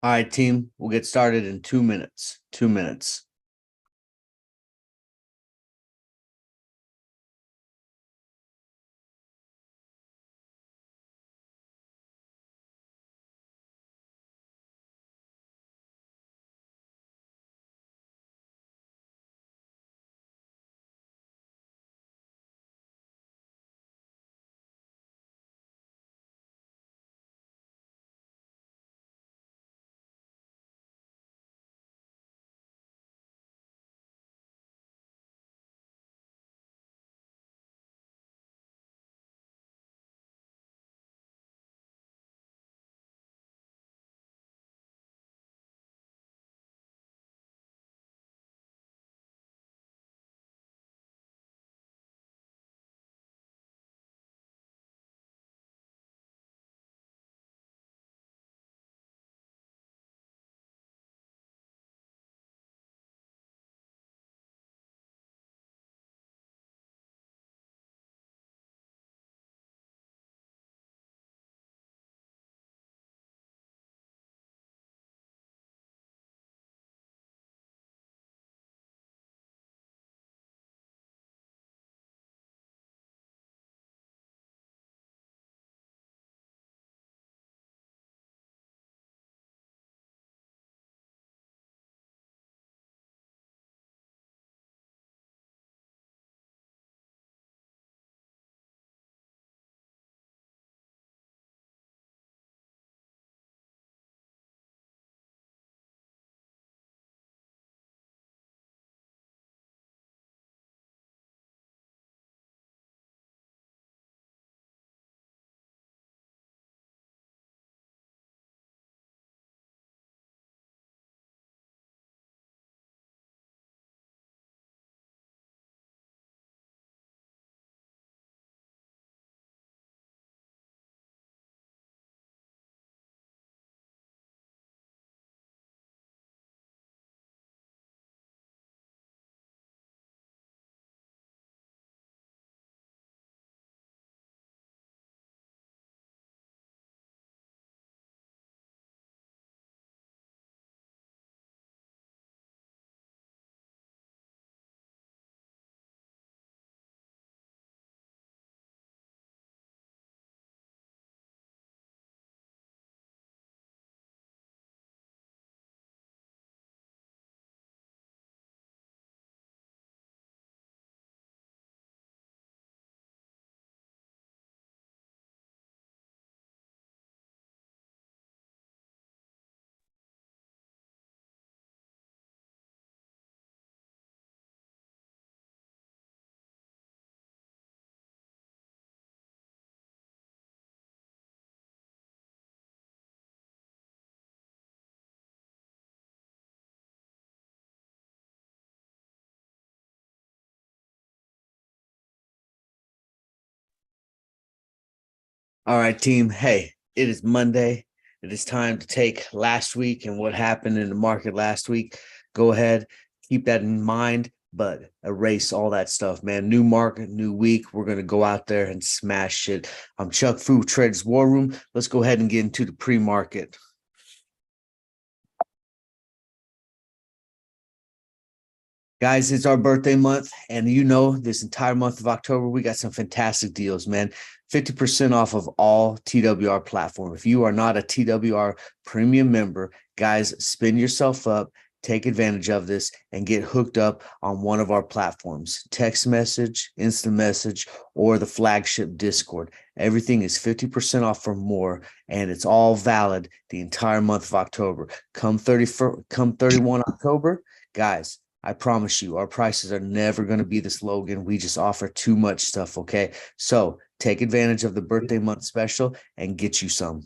All right, team, we'll get started in 2 minutes. 2 minutes. All right, team. Hey, it is Monday. It is time to take last week and what happened in the market last week. Go ahead, keep that in mind, but erase all that stuff, man. New market, new week. We're going to go out there and smash it. I'm Chuckfu, Traders War Room. Let's go ahead and get into the pre-market. Guys, it's our birthday month, and this entire month of October, we got some fantastic deals, man. 50% off of all TWR platform. If you are not a TWR premium member, guys, spin yourself up, take advantage of this, and get hooked up on one of our platforms. Text message, instant message, or the flagship Discord. Everything is 50% off for more, and it's all valid the entire month of October. Come 31 October, guys, I promise you, our prices are never going to be this low again. We just offer too much stuff, okay? So take advantage of the birthday month special and get you some.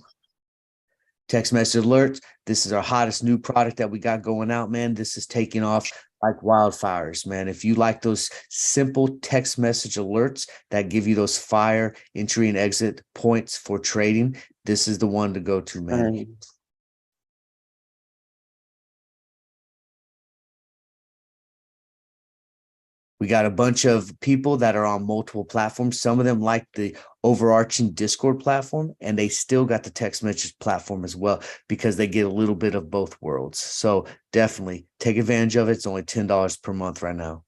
Text message alerts. This is our hottest new product that we got going out, man. This is taking off like wildfires, man. If you like those simple text message alerts that give you those fire entry and exit points for trading, this is the one to go to, man. We got a bunch of people that are on multiple platforms. Some of them like the overarching Discord platform, and they still got the text message platform as well because they get a little bit of both worlds. So definitely take advantage of it. It's only $10 per month right now.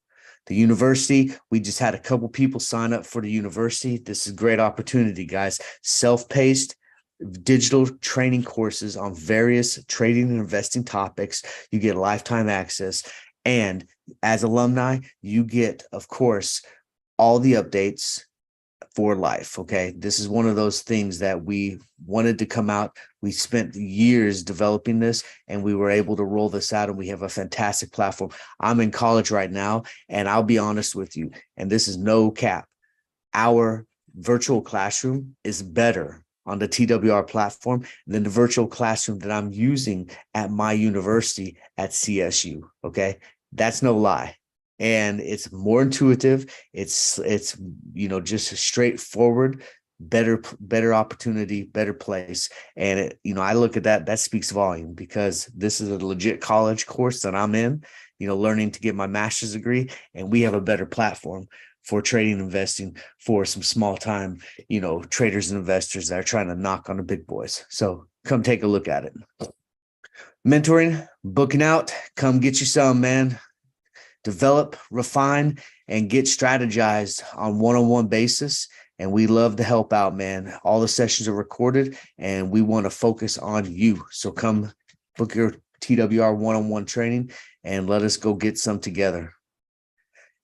The university, we just had a couple people sign up for the university. This is a great opportunity, guys. Self-paced digital training courses on various trading and investing topics. You get lifetime access. And as alumni, you get, of course, all the updates for life. Okay. This is one of those things that we wanted to come out. We spent years developing this and we were able to roll this out, and we have a fantastic platform. I'm in college right now, and I'll be honest with you, and this is no cap. Our virtual classroom is better on the TWR platform than the virtual classroom that I'm using at my university at CSU. Okay. That's no lie. And it's more intuitive. It's just a straightforward, better opportunity, better place. And I look at that speaks volume, because this is a legit college course that I'm in, learning to get my master's degree, and we have a better platform for trading and investing for some small time, traders and investors that are trying to knock on the big boys. So come take a look at it. Mentoring, booking out, come get you some, man. Develop, refine, and get strategized on one-on-one basis. And we love to help out, man. All the sessions are recorded, and we want to focus on you. So come book your TWR one-on-one training and let us go get some together.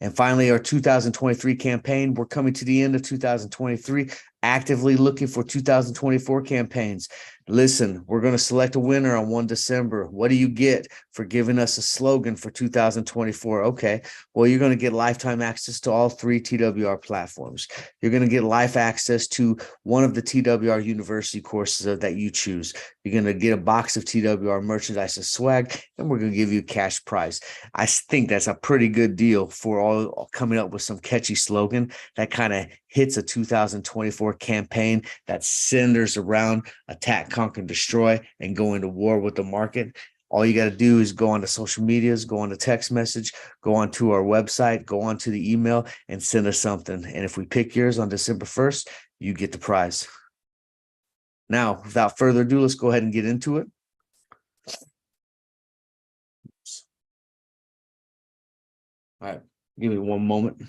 And finally, our 2023 campaign. We're coming to the end of 2023, actively looking for 2024 campaigns. Listen, we're going to select a winner on 1 December. What do you get for giving us a slogan for 2024? Okay, well, you're going to get lifetime access to all 3 TWR platforms. You're going to get life access to one of the TWR university courses that you choose. You're going to get a box of TWR merchandise and swag, and we're going to give you a cash prize. I think that's a pretty good deal for all coming up with some catchy slogan that kind of hits a 2024 campaign that centers around attack, conquer, and destroy, and go into war with the market. All you got to do is go on to social medias, go on to text message, go on to our website, go on to the email, and send us something. And if we pick yours on December 1st, you get the prize. Now, without further ado, let's go ahead and get into it. All right, give me one moment.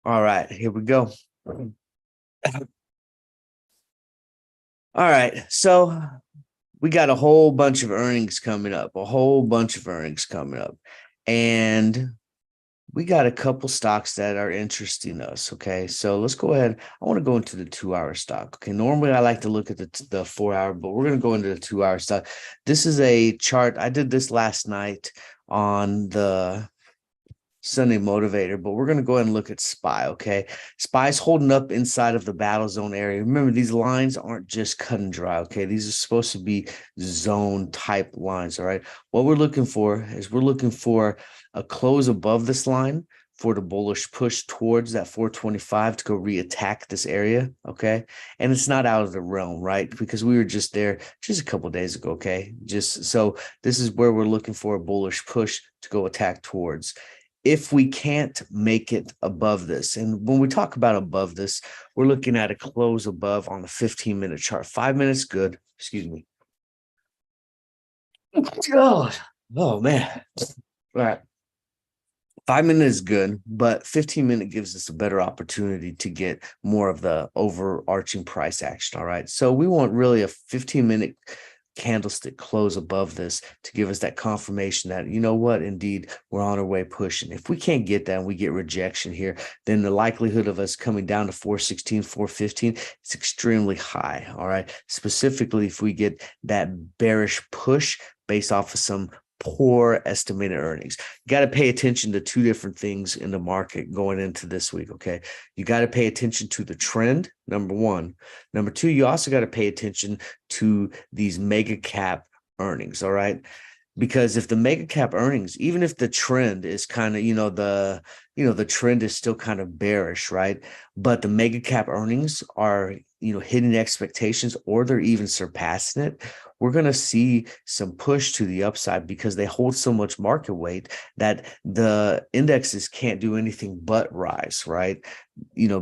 All right, here we go. All right, so we got a whole bunch of earnings coming up, and we got a couple stocks that are interesting us. Okay, so let's go ahead. I want to go into the 2-hour stock. Okay, normally I like to look at the 4-hour, but we're going to go into the 2-hour stock. This is a chart. I did this last night on the Sunday Motivator, but we're going to go ahead and look at SPY. Okay, SPY's holding up inside of the battle zone area. Remember, these lines aren't just cut and dry. Okay, these are supposed to be zone type lines. All right, what we're looking for is a close above this line for the bullish push towards that 425 to go re-attack this area. Okay, and it's not out of the realm, right? Because we were just there just a couple of days ago. Okay, just so this is where we're looking for a bullish push to go attack towards. If we can't make it above this, and when we talk about above this, we're looking at a close above on the 15-minute chart. 5 minutes, good. Excuse me. Oh man. All right. 5 minutes is good, but 15-minute gives us a better opportunity to get more of the overarching price action. All right. So we want really a 15-minute candlestick close above this to give us that confirmation that, you know what, indeed, we're on our way pushing. If we can't get that and we get rejection here, then the likelihood of us coming down to 416, 415 is extremely high. All right. Specifically, if we get that bearish push based off of some poor estimated earnings. You got to pay attention to 2 different things in the market going into this week. Okay. You got to pay attention to the trend, number 1. Number 2, you also got to pay attention to these mega cap earnings. All right. Because if the mega cap earnings, even if the trend is kind of, the trend is still kind of bearish, right? But the mega cap earnings are hitting expectations, or they're even surpassing it, we're going to see some push to the upside because they hold so much market weight that the indexes can't do anything but rise, right?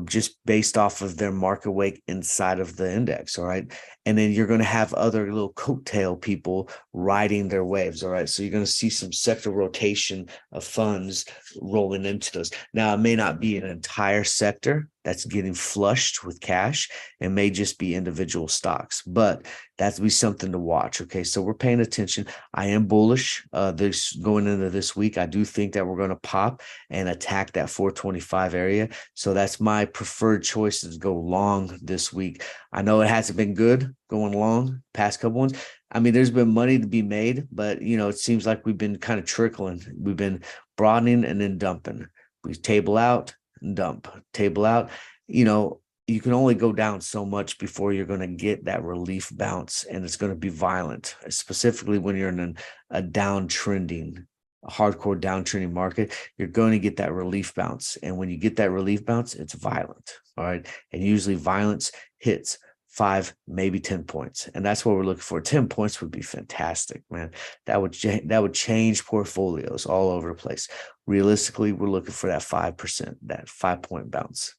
Just based off of their market weight inside of the index. All right. And then you're going to have other little coattail people riding their waves. All right. So you're going to see some sector rotation of funds rolling into those. Now, it may not be an entire sector that's getting flushed with cash. It may just be individual stocks, but that's be something to watch. Okay. So we're paying attention. I am bullish this going into this week. I do think that we're going to pop and attack that 425 area. So that's my preferred choice to go long this week. I know it hasn't been good going long past couple ones. I mean, there's been money to be made, but it seems like we've been kind of trickling. We've been broadening and then dumping. We table out and dump, table out. You can only go down so much before you're going to get that relief bounce, and it's going to be violent, specifically when you're in a downtrending, a hardcore downtrending market. You're going to get that relief bounce, and when you get that relief bounce, it's violent. All right, and usually violence hits 5, maybe 10 points, and that's what we're looking for. 10 points would be fantastic, man. That would change portfolios all over the place. Realistically, we're looking for that 5%, that 5-point bounce.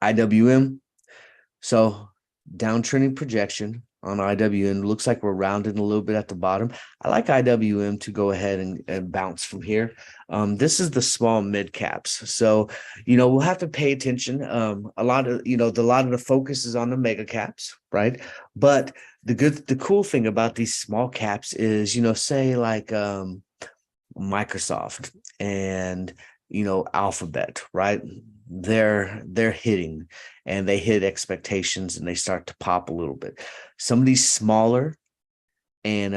IWM, so downtrending projection on IWM. Looks like we're rounding a little bit at the bottom. I like IWM to go ahead and bounce from here. This is the small mid caps. So, we'll have to pay attention. A lot of the focus is on the mega caps, right? But the cool thing about these small caps is, say like Microsoft and, Alphabet, right? They're hitting, and they hit expectations, and they start to pop a little bit. Some of these smaller and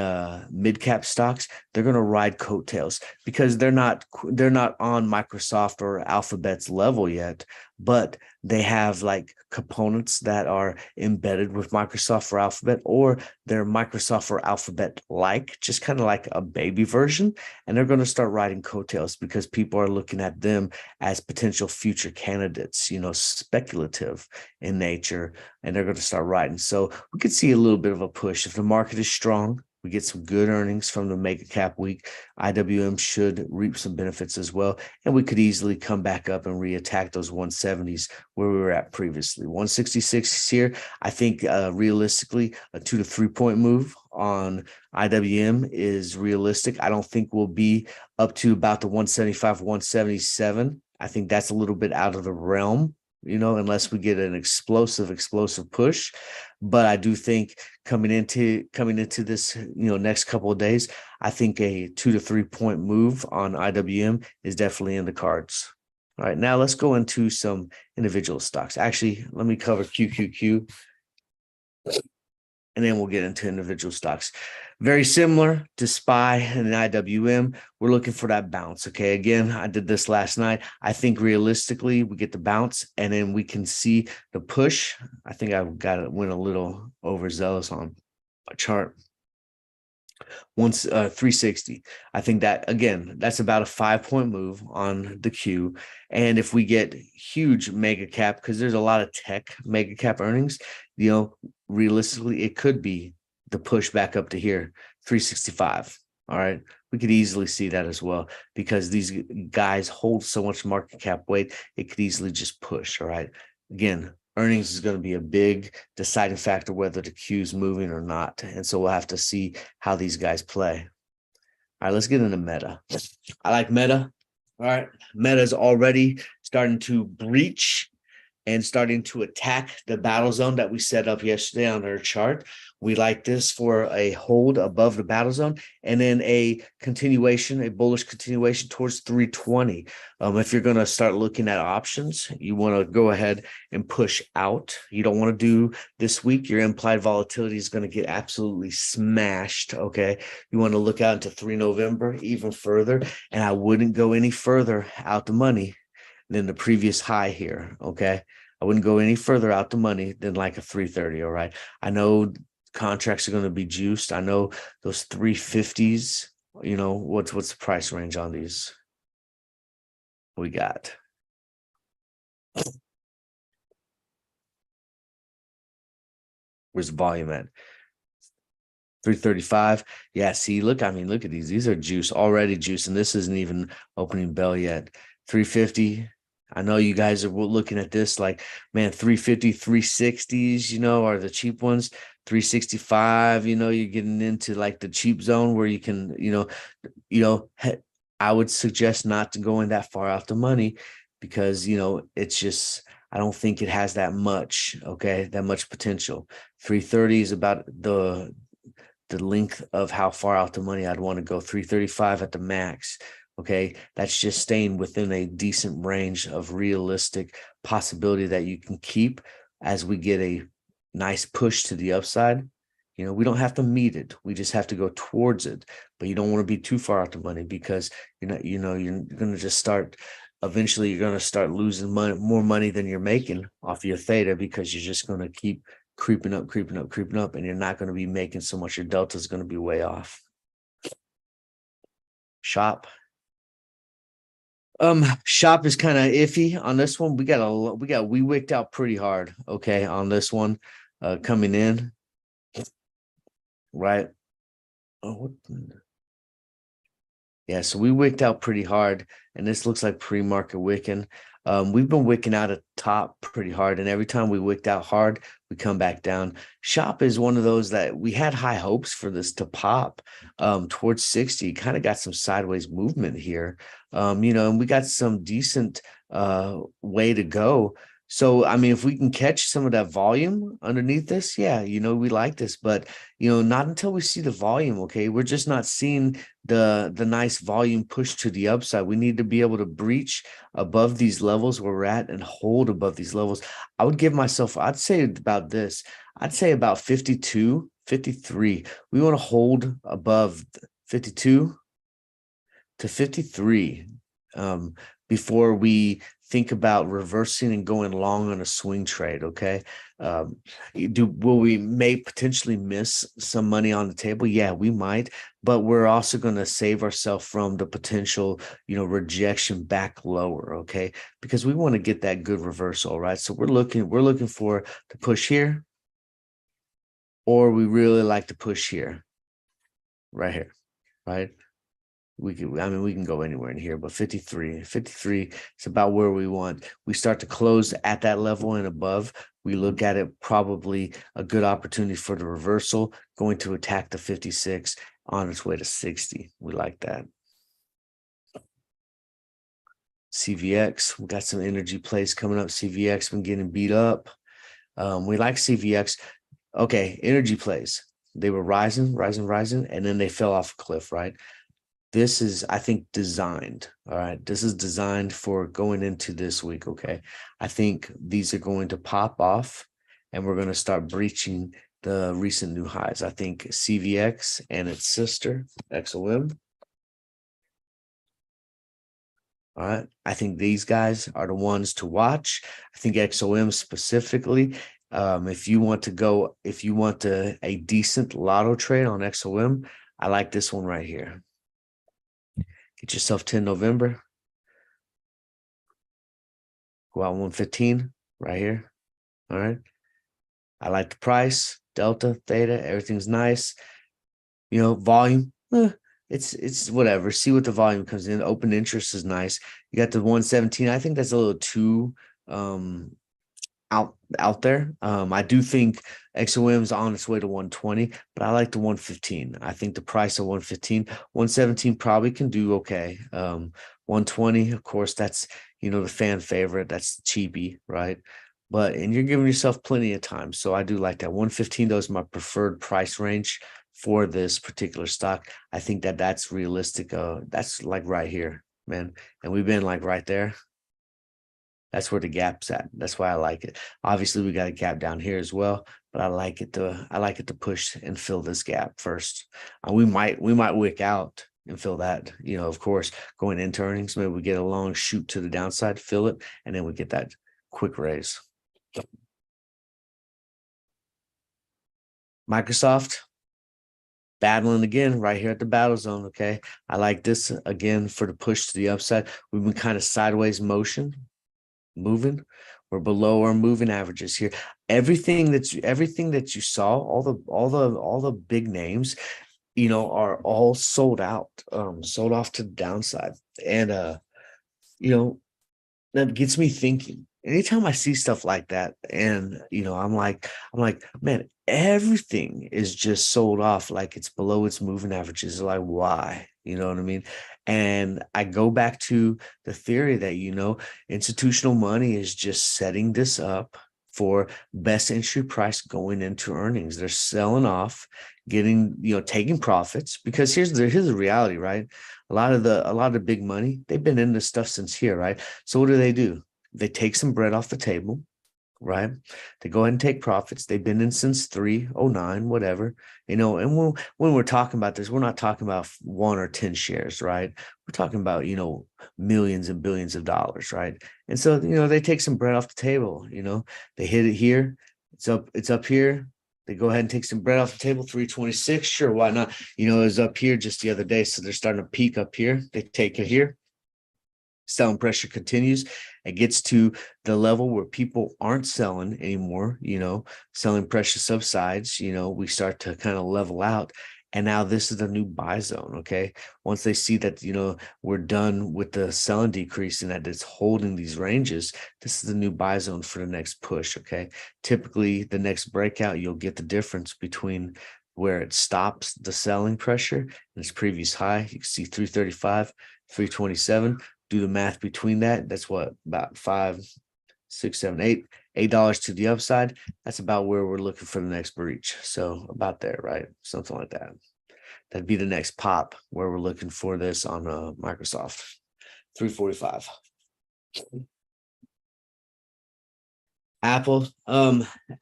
mid-cap stocks, they're going to ride coattails because they're not on Microsoft or Alphabet's level yet, but they have like components that are embedded with Microsoft or Alphabet, or they're Microsoft or Alphabet like, just kind of like a baby version. And they're going to start riding coattails because people are looking at them as potential future candidates, speculative in nature, and they're going to start riding. So we could see a little bit of a push if the market is strong. We get some good earnings from the mega cap week. IWM should reap some benefits as well. And we could easily come back up and reattack those 170s where we were at previously. 166 here. I think realistically, a 2 to 3 point move on IWM is realistic. I don't think we'll be up to about the 175, 177. I think that's a little bit out of the realm, unless we get an explosive push. But I do think coming into this, next couple of days, I think a 2 to 3 point move on IWM is definitely in the cards. All right, now let's go into some individual stocks. Actually, let me cover QQQ, and then we'll get into individual stocks. Very similar to SPY and IWM. We're looking for that bounce. Okay. Again, I did this last night. I think realistically we get the bounce, and then we can see the push. I think I went a little overzealous on my chart. Once 360. I think that, again, that's about a 5-point move on the Q. And if we get huge mega cap, because there's a lot of tech mega cap earnings, realistically, it could be the push back up to here, 365. All right. We could easily see that as well, because these guys hold so much market cap weight. It could easily just push. All right. Again, earnings is going to be a big deciding factor whether the Q is moving or not. And so we'll have to see how these guys play. All right, let's get into Meta. I like Meta. All right. Meta is already starting to breach and starting to attack the battle zone that we set up yesterday on our chart. We like this for a hold above the battle zone, and then a bullish continuation towards 320. If you're going to start looking at options, you want to go ahead and push out. You don't want to do this week. Your implied volatility is going to get absolutely smashed. Okay. You want to look out into 3 November, even further. And I wouldn't go any further out the money than the previous high here. Okay. I wouldn't go any further out the money than like a 330. All right. I know contracts are going to be juiced. I know those 350s, what's the price range on these? We got Where's the volume at? 335. Yeah, see, look, I mean, look at these. These are juice, already juice, and this isn't even opening bell yet. 350. I know you guys are looking at this like, man, 350, 360s, are the cheap ones. 365, you're getting into like the cheap zone where you can, I would suggest not to go in that far out the money because, it's just, I don't think it has that much, okay, that much potential. 330 is about the length of how far out the money I'd want to go. 335 at the max. Okay. That's just staying within a decent range of realistic possibility that you can keep as we get a nice push to the upside. We don't have to meet it. We just have to go towards it, but you don't want to be too far out the money because you're going to just start. Eventually you're going to start losing more money than you're making off your theta because you're just going to keep creeping up, and you're not going to be making so much. Your delta is going to be way off. Shop. Shop is kind of iffy on this one. We wicked out pretty hard, okay, on this one, coming in, right? Oh, yeah, so we wicked out pretty hard, and this looks like pre-market wicking. We've been wicking out at top pretty hard, and every time we wicked out hard, we come back down. Shop is one of those that we had high hopes for this to pop towards 60. Kind of got some sideways movement here, and we got some decent way to go. So, I mean, if we can catch some of that volume underneath this, yeah, we like this, but, not until we see the volume, okay? We're just not seeing the nice volume push to the upside. We need to be able to breach above these levels where we're at and hold above these levels. I'd say about this. I'd say about 52, 53. We want to hold above 52 to 53 before we think about reversing and going long on a swing trade. Okay. Will we may potentially miss some money on the table? Yeah, we might, but we're also going to save ourselves from the potential, rejection back lower. Okay. Because we want to get that good reversal. Right. So we're looking for the push here, or we really like to push here, right here. Right. We can go anywhere in here, but 53 is about where we want. We start to close at that level and above. We look at it probably a good opportunity for the reversal, going to attack the 56 on its way to 60. We like that. CVX, we got some energy plays coming up. CVX been getting beat up. We like CVX. Okay, energy plays. They were rising, and then they fell off a cliff, right? This is, I think, designed. All right. This is designed for going into this week. Okay. I think these are going to pop off and we're going to start breaching the recent new highs. I think CVX and its sister, XOM. All right. I think these guys are the ones to watch. I think XOM specifically. If you want a decent lotto trade on XOM, I like this one right here. Get yourself 10 November. Go out 115 right here. All right. I like the price, delta, theta, everything's nice. Volume, it's whatever. See what the volume comes in. Open interest is nice. You got the 117. I think that's a little too out there. I do think XOM is on its way to 120, but I like the 115. I think the price of 115, 117 probably can do okay. 120, of course, that's the fan favorite. That's cheapy, right? And you're giving yourself plenty of time. So I do like that. 115, though, is my preferred price range for this particular stock. I think that's realistic. That's like right here, man. And we've been like right there. That's where the gap's at. That's why I like it. Obviously, we got a gap down here as well, but I like it to push and fill this gap first. We might wick out and fill that. Of course, going into earnings, maybe we get a long shoot to the downside, fill it, and then we get that quick raise. Microsoft battling again right here at the battle zone. Okay, I like this again for the push to the upside. We've been kind of sideways moving. We're below our moving averages here. everything that you saw, all the big names, are all sold out, sold off to the downside. And you know, that gets me thinking. Anytime I see stuff like that, and I'm like, man, everything is just sold off like it's below its moving averages. Like, why? You know what I mean? And I go back to the theory that, institutional money is just setting this up for best entry price going into earnings. They're selling off, getting, taking profits, because here's the reality, right? A lot of the big money, they've been in this stuff since here, right? So what do? They take some bread off the table, right? They go ahead and take profits. They've been in since 309, whatever, and when we're talking about this, we're not talking about 1 or 10 shares, right? We're talking about, millions and billions of dollars, right? And so, they take some bread off the table, they hit it here. It's up here. They go ahead and take some bread off the table, 326. Sure, why not? It was up here just the other day. So they're starting to peak up here. They take it here. Selling pressure continues. It gets to the level where people aren't selling anymore, selling pressure subsides, we start to kind of level out. And now this is the new buy zone. Okay. Once they see that, we're done with the selling decrease and that it's holding these ranges, this is the new buy zone for the next push. Okay. Typically, the next breakout, you'll get the difference between where it stops the selling pressure and its previous high. You can see 335, 327. Do the math between that. That's what, about $5, $6, $7, $8 to the upside. That's about where we're looking for the next breach. So about there, right? Something like that. That'd be the next pop where we're looking for this on Microsoft. 345. Apple.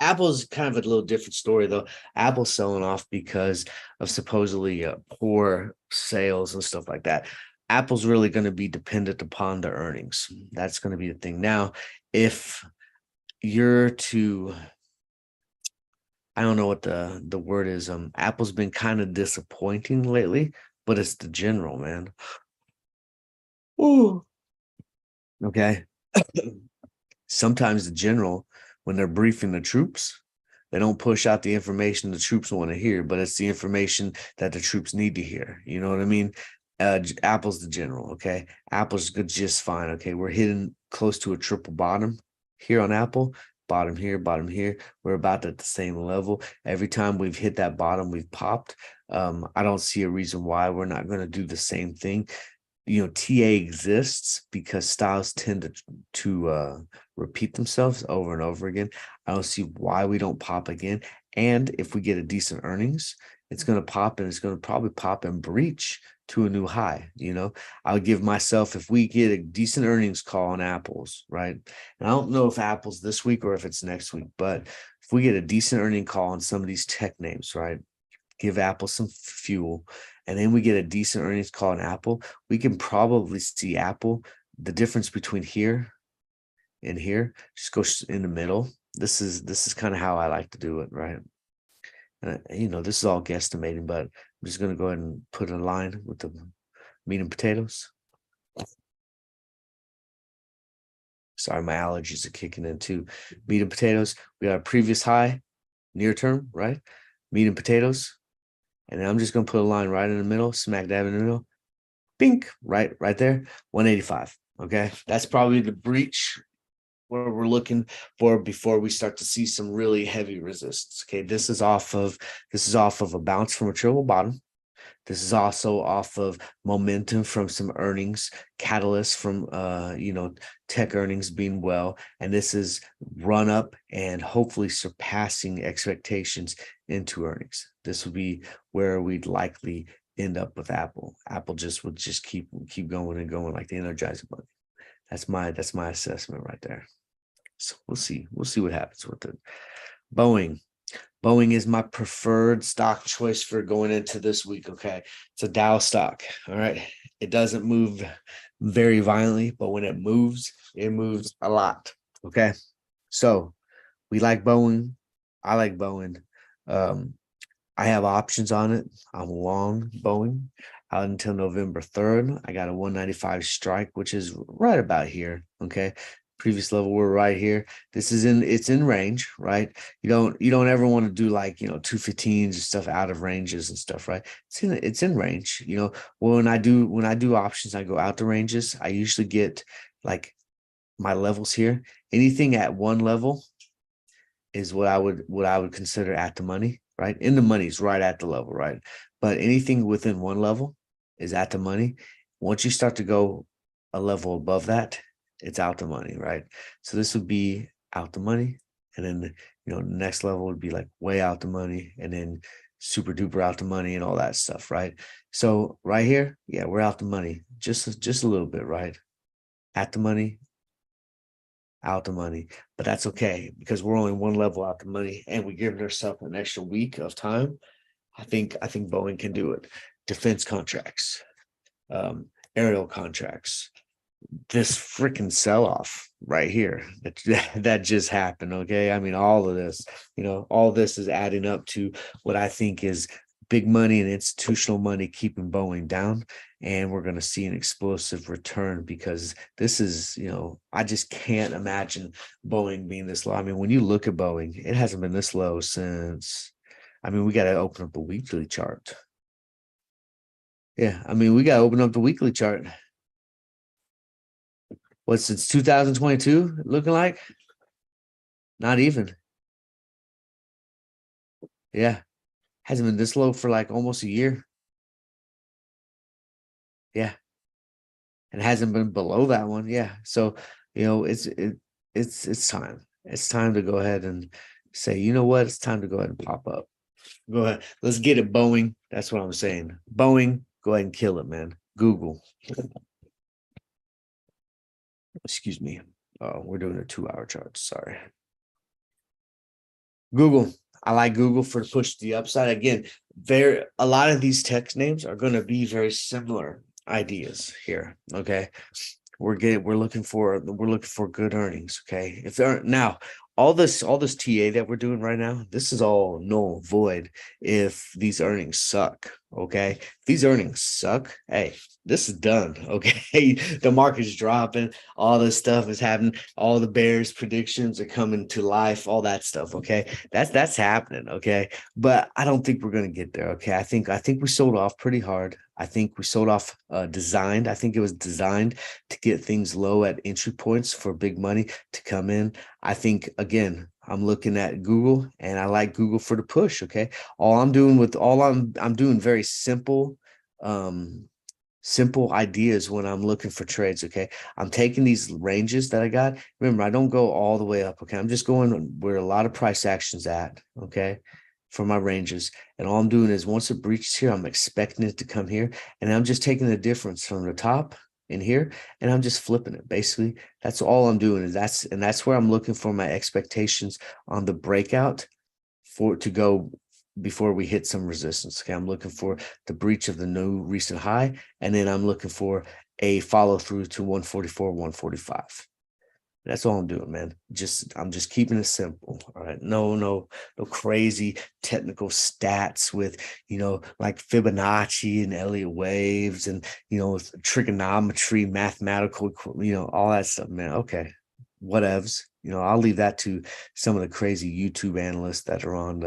Apple's kind of a little different story though. Apple's selling off because of supposedly poor sales and stuff like that. Apple's really going to be dependent upon the earnings. That's going to be the thing. Now, if you're to, I don't know what the word is. Apple's been kind of disappointing lately, but it's the general, man. Ooh. Okay. Sometimes the general, when they're briefing the troops, they don't push out the information the troops want to hear, but it's the information that the troops need to hear. You know what I mean? Apple's the general. Okay. Apple's good, just fine. Okay. We're hitting close to a triple bottom here on Apple. Bottom here, bottom here. We're about at the same level. Every time we've hit that bottom, we've popped. I don't see a reason why we're not going to do the same thing. TA exists because styles tend to repeat themselves over and over again. I don't see why we don't pop again. And if we get a decent earnings, it's going to pop, and it's going to probably pop and breach to a new high. I would give myself, if we get a decent earnings call on Apple's, right? And I don't know if Apple's this week or if it's next week, but if we get a decent earning call on some of these tech names, right? Give Apple some fuel, and then we get a decent earnings call on Apple, we can probably see Apple, the difference between here and here, just go in the middle. This is kind of how I like to do it, right? And this is all guesstimating, but I'm just going to go ahead and put a line with the meat and potatoes. Sorry, my allergies are kicking in too. Meat and potatoes. We got a previous high, near term, right? Meat and potatoes. And then I'm just going to put a line right in the middle, smack dab in the middle. Bink, right there, 185. Okay. That's probably the breach where we're looking for before we start to see some really heavy resistance. Okay. This is off of a bounce from a triple bottom. This is also off of momentum from some earnings, catalysts from tech earnings being well, and this is run up and hopefully surpassing expectations into earnings. This would be where we'd likely end up with Apple. Apple would just keep going and going like the Energizer Bunny. That's my assessment right there. So we'll see what happens with it. Boeing. Boeing is my preferred stock choice for going into this week. Okay. It's a Dow stock. All right. It doesn't move very violently, but when it moves a lot. Okay. So we like Boeing. I like Boeing. I have options on it. I'm long Boeing out until November 3rd. I got a 195 strike, which is right about here. Okay. previous level, we're right here. It's in range, right? You don't ever want to do like, 215s and stuff out of ranges and stuff, right? It's in range. Well, when I do options, I go out the ranges. I usually get like my levels here. Anything at one level is what I would consider at the money, right? In the money is right at the level, right? But anything within one level is at the money. Once you start to go a level above that, it's out the money, right? So this would be out the money, and then the next level would be like way out the money, and then super duper out the money and all that stuff, right? So right here, yeah, we're out the money, just a little bit, right? At the money, out the money, but that's okay because we're only one level out the money, and we're giving ourselves an extra week of time. I think Boeing can do it. Defense contracts, aerial contracts, this freaking sell-off right here that just happened. Okay, I mean, all of this, all this is adding up to what I think is big money and institutional money keeping Boeing down, and we're going to see an explosive return because this is, I just can't imagine Boeing being this low. I mean, when you look at Boeing, it hasn't been this low since, I mean, we got to open up the weekly chart. Yeah, I mean, we got to open up the weekly chart. What, since 2022 looking like? Not even. Yeah. Hasn't been this low for like almost a year. Yeah. And hasn't been below that one. Yeah. So, it's time. It's time to go ahead and say, you know what? It's time to go ahead and pop up. Go ahead. Let's get it, Boeing. That's what I'm saying. Boeing, go ahead and kill it, man. Google. Excuse me. Oh, we're doing a 2-hour chart. Sorry. Google. I like Google for push to the upside. Again, a lot of these tech names are going to be very similar ideas here. Okay. We're looking for good earnings. Okay. If there aren't now, all this TA that we're doing right now, this is all null void if these earnings suck. Okay. If these earnings suck, hey, this is done. Okay. The market's dropping, all this stuff is happening, all the bears predictions are coming to life, all that stuff. Okay. That's happening. Okay. But I don't think we're gonna get there. Okay. I think we sold off pretty hard. I think we sold off designed. I think it was designed to get things low at entry points for big money to come in. I think, again, I'm looking at Google, and I like Google for the push. Okay. I'm doing very simple ideas when I'm looking for trades. Okay. I'm taking these ranges that I got. Remember, I don't go all the way up. Okay. I'm just going where a lot of price actions at. Okay. For my ranges. And all I'm doing is once it breaches here, I'm expecting it to come here. And I'm just taking the difference from the top in here, and I'm just flipping it. Basically, that's all I'm doing that's where I'm looking for my expectations on the breakout to go before we hit some resistance. Okay. I'm looking for the breach of the new recent high, and then I'm looking for a follow through to 144, 145. That's all I'm doing, man. I'm just keeping it simple. All right. No crazy technical stats with, like Fibonacci and Elliott waves and, trigonometry, mathematical, all that stuff, man. Okay. Whatevs. I'll leave that to some of the crazy YouTube analysts that are on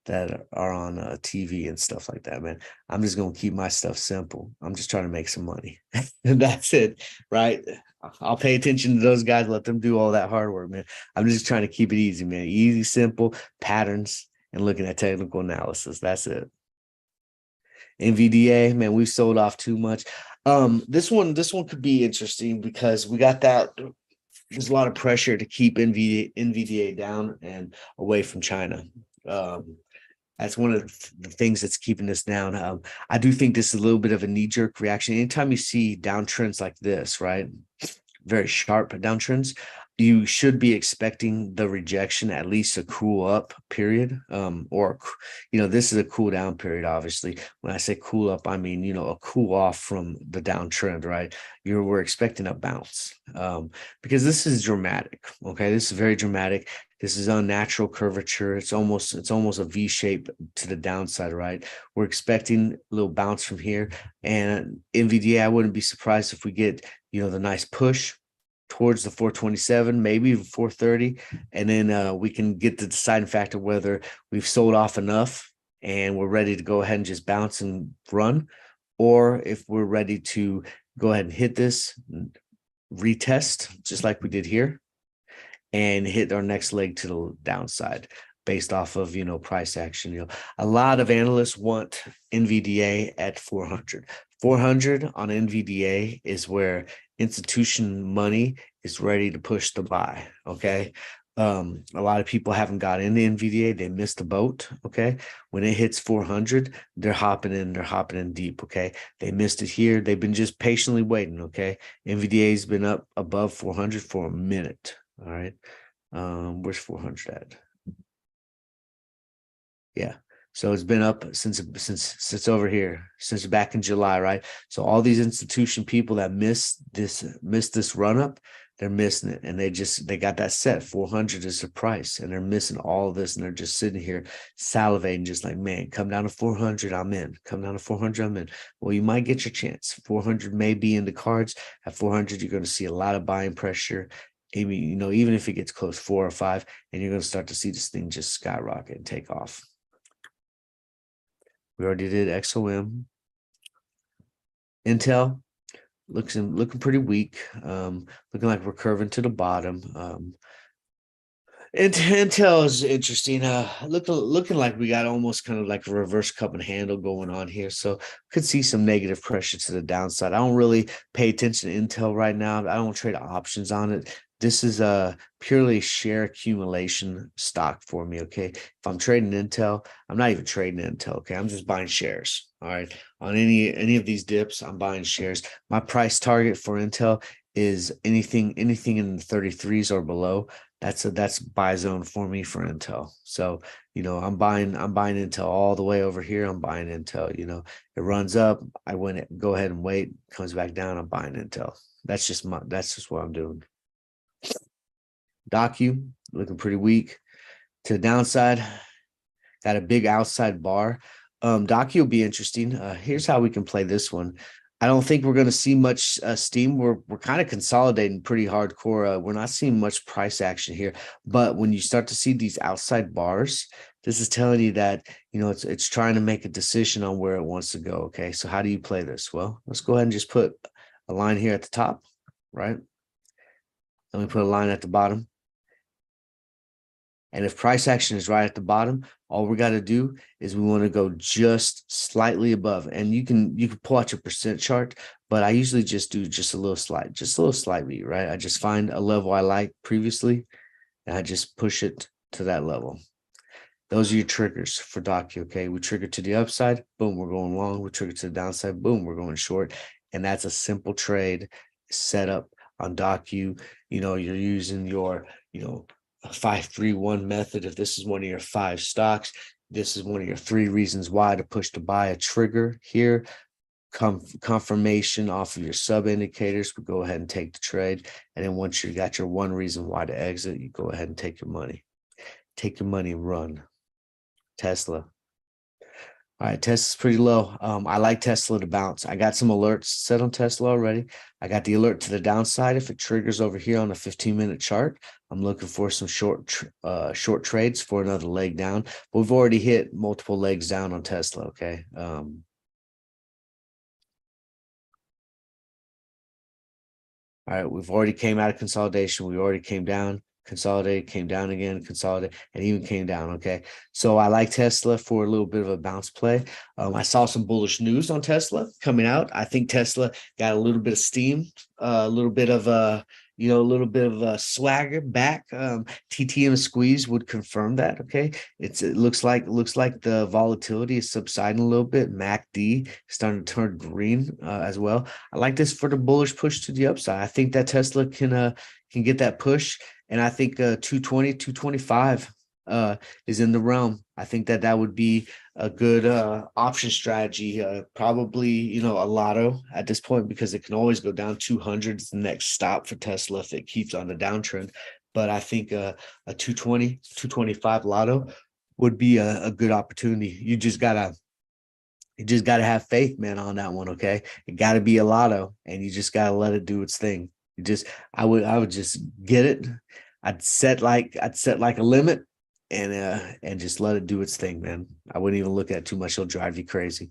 TV and stuff like that, man. I'm just going to keep my stuff simple. I'm just trying to make some money. And that's it, right? I'll pay attention to those guys, let them do all that hard work, man. I'm just trying to keep it easy, man. Easy, simple patterns and looking at technical analysis. That's it. NVDA, man, we sold off too much. This one could be interesting because we got that. There's a lot of pressure to keep NVDA down and away from China. That's one of the things that's keeping us down. I do think this is a little bit of a knee-jerk reaction. Anytime you see downtrends like this, right? Very sharp downtrends, you should be expecting the rejection, at least a cool up period. Or, this is a cool down period, obviously. When I say cool up, I mean, a cool off from the downtrend, right? We're expecting a bounce because this is dramatic. Okay. This is very dramatic. This is unnatural curvature. It's almost a V shape to the downside, right? We're expecting a little bounce from here, and NVDA, I wouldn't be surprised if we get, the nice push towards the 427, maybe even 430. And then we can get the deciding factor whether we've sold off enough and we're ready to go ahead and just bounce and run, or if we're ready to go ahead and hit this, retest, just like we did here, and hit our next leg to the downside based off of, price action. A lot of analysts want NVDA at 400. 400 on NVDA is where institution money is ready to push the buy. Okay. A lot of people haven't got into NVDA. They missed the boat. Okay. When it hits 400, they're hopping in deep. Okay. They missed it here. They've been just patiently waiting. Okay. NVDA has been up above 400 for a minute. All right. Where's 400 at? Yeah. So it's been up since over here, since back in July, right? So all these institution people that missed this run up, they're missing it, and they got that set. 400 is the price, and they're missing all of this, and they're just sitting here salivating, just like, man, come down to 400, I'm in. Come down to 400, I'm in. Well, you might get your chance. 400 may be in the cards. At 400, you're going to see a lot of buying pressure. Maybe, even if it gets close 4 or 5, and you're going to start to see this thing just skyrocket and take off. We already did XOM. Intel looking pretty weak. Looking like we're curving to the bottom. Intel is interesting. Looking like we got almost kind of like a reverse cup and handle going on here. So could see some negative pressure to the downside. I don't really pay attention to Intel right now. I don't trade options on it. This is a purely share accumulation stock for me. Okay. If I'm trading Intel, I'm not even trading Intel. Okay. I'm just buying shares. All right. On any of these dips, I'm buying shares. My price target for Intel is anything in the 33s or below. That's buy zone for me for Intel. So, I'm buying Intel all the way over here. I'm buying Intel. It runs up. I go ahead and wait, comes back down. I'm buying Intel. That's just what I'm doing. Docu looking pretty weak to the downside. Got a big outside bar. Docu will be interesting. Here's how we can play this one. I don't think we're going to see much steam. We're kind of consolidating pretty hardcore. We're not seeing much price action here. But when you start to see these outside bars, this is telling you that, it's trying to make a decision on where it wants to go. Okay, so how do you play this? Well, let's go ahead and just put a line here at the top, right? Let me put a line at the bottom. And if price action is right at the bottom, all we got to do is we want to go just slightly above. And you can pull out your percent chart, but I usually just do just a little slightly, right? I just find a level I like previously, and I just push it to that level. Those are your triggers for Docu. Okay, we trigger to the upside, boom, we're going long. We trigger to the downside, boom, we're going short. And that's a simple trade setup on Docu. You're using your 5-3-1 method. If this is one of your 5 stocks, this is one of your 3 reasons why to push to buy. A trigger here, confirmation off of your sub indicators. We go ahead and take the trade, and then once you got your 1 reason why to exit, you go ahead and take your money and run. Tesla. All right, Tesla's pretty low. I like Tesla to bounce. I got some alerts set on Tesla already. I got the alert to the downside. If it triggers over here on a 15-minute chart, I'm looking for some short trades for another leg down. But we've already hit multiple legs down on Tesla. Okay. All right, we've already came out of consolidation. We already came down. Consolidate, came down again, consolidate, and even came down. Okay. So I like Tesla for a little bit of a bounce play. I saw some bullish news on Tesla coming out. I think Tesla got a little bit of steam, a little bit of swagger back. TTM squeeze would confirm that. Okay. It looks like the volatility is subsiding a little bit. MACD starting to turn green as well. I like this for the bullish push to the upside. I think that Tesla can get that push. And I think 220, 225 is in the realm. I think that would be a good option strategy. Probably, a lotto at this point, because it can always go down. 200 is the next stop for Tesla if it keeps on the downtrend. But I think a 220, 225 lotto would be a good opportunity. You just gotta have faith, man, on that one. Okay, it got to be a lotto, and you just gotta let it do its thing. I would just get it. I'd set like a limit and just let it do its thing, man. I wouldn't even look at it too much. It'll drive you crazy.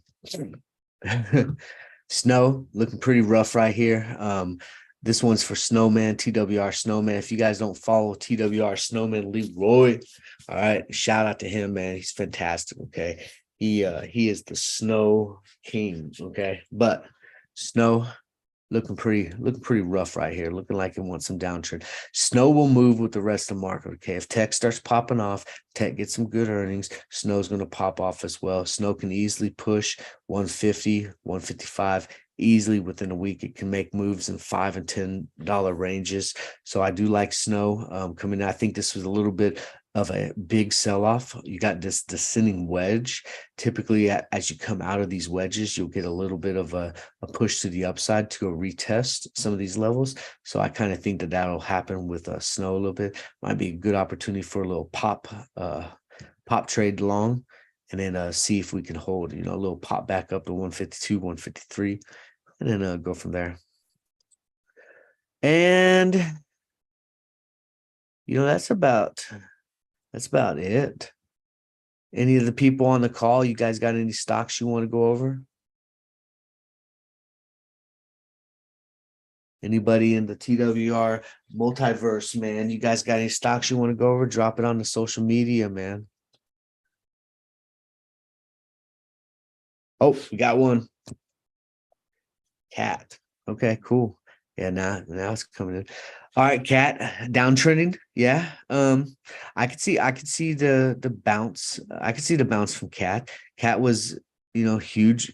Snow looking pretty rough right here. This one's for Snowman, TWR Snowman. If you guys don't follow TWR Snowman Leroy, all right, shout out to him, man. He's fantastic. Okay, he is the snow king. Okay, but snow looking pretty rough right here. Looking like it wants some downtrend. Snow will move with the rest of the market. Okay, if tech starts popping off, tech gets some good earnings, snow's going to pop off as well. Snow can easily push 150, 155 easily within a week. It can make moves in $5 and $10 ranges. So I do like snow coming in. I think this was a little bit of a big sell-off. You got this descending wedge. Typically, as you come out of these wedges, you'll get a little bit of a push to the upside to go retest some of these levels. So I kind of think that that'll happen with snow a little bit. Might be a good opportunity for a little pop trade long, and then see if we can hold, a little pop back up to 152, 153, and then go from there. And that's about it. Any of the people on the call, you guys got any stocks you want to go over? Anybody in the TWR multiverse, man? You guys got any stocks you want to go over? Drop it on the social media, man. Oh, we got one. Cat. Okay, cool. Yeah, now it's coming in. All right, Cat, downtrending. Yeah. I could see the bounce. I could see the bounce from Cat. Cat was, huge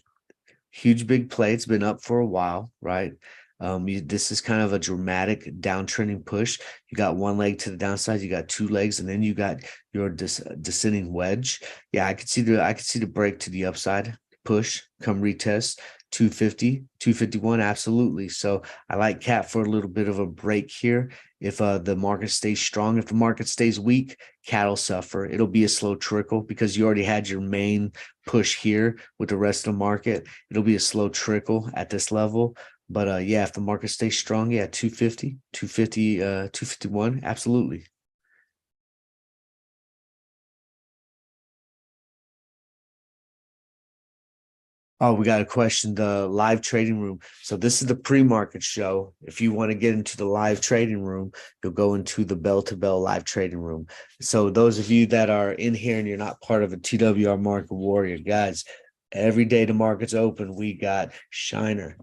big play. It's been up for a while, right? This is kind of a dramatic downtrending push. You got one leg to the downside, you got two legs, and then you got your descending wedge. Yeah, I could see the break to the upside, push, come retest. 250, 251, absolutely. So I like Cat for a little bit of a break here. If the market stays strong, if the market stays weak, Cat will suffer. It'll be a slow trickle because you already had your main push here with the rest of the market. It'll be a slow trickle at this level. But yeah, if the market stays strong, yeah, 250, 250, 251, absolutely. Oh, we got a question. The live trading room. So this is the pre-market show. If you want to get into the live trading room, you'll go into the bell-to-bell live trading room. So those of you that are in here and you're not part of a TWR Market Warrior, guys, every day the market's open, we got Shiner,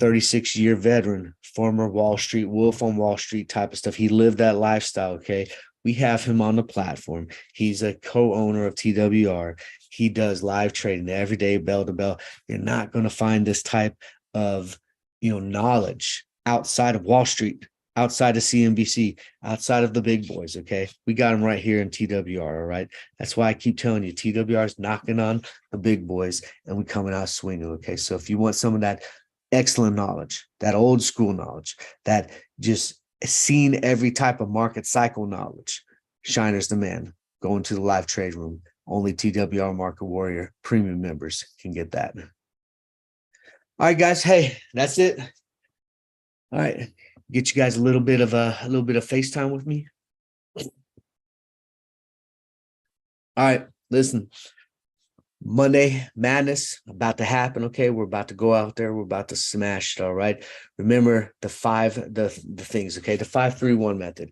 36-year veteran, former Wall Street, Wolf on Wall Street type of stuff. He lived that lifestyle, okay? We have him on the platform. He's a co-owner of TWR. He does live trading every day, bell to bell. You're not going to find this type of, knowledge outside of Wall Street, outside of CNBC, outside of the big boys, okay? We got him right here in TWR, all right? That's why I keep telling you, TWR is knocking on the big boys, and we coming out swinging, okay? So if you want some of that excellent knowledge, that old school knowledge, that just seen every type of market cycle knowledge, Shiner's the man. Go into the live trade room. Only TWR Market Warrior premium members can get that. All right, guys. Hey, that's it. All right, get you guys a little bit of FaceTime with me. All right, listen. Monday Madness about to happen. Okay, we're about to go out there. We're about to smash it. All right. Remember the things. Okay, the 5-3-1 method.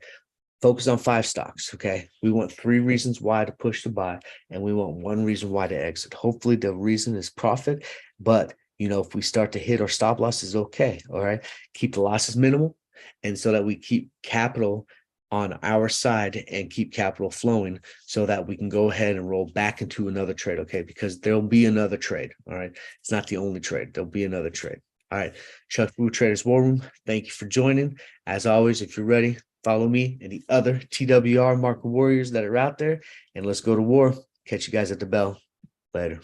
Focus on 5 stocks. Okay, we want 3 reasons why to push to buy, and we want 1 reason why to exit. Hopefully, the reason is profit. But if we start to hit our stop losses, okay. All right, keep the losses minimal, and so that we keep capital on our side and keep capital flowing so that we can go ahead and roll back into another trade, okay? Because there'll be another trade, all right? It's not the only trade. There'll be another trade. All right, Chuckfu Traders War Room, thank you for joining. As always, if you're ready, follow me and the other TWR Market Warriors that are out there, and let's go to war. Catch you guys at the bell. Later.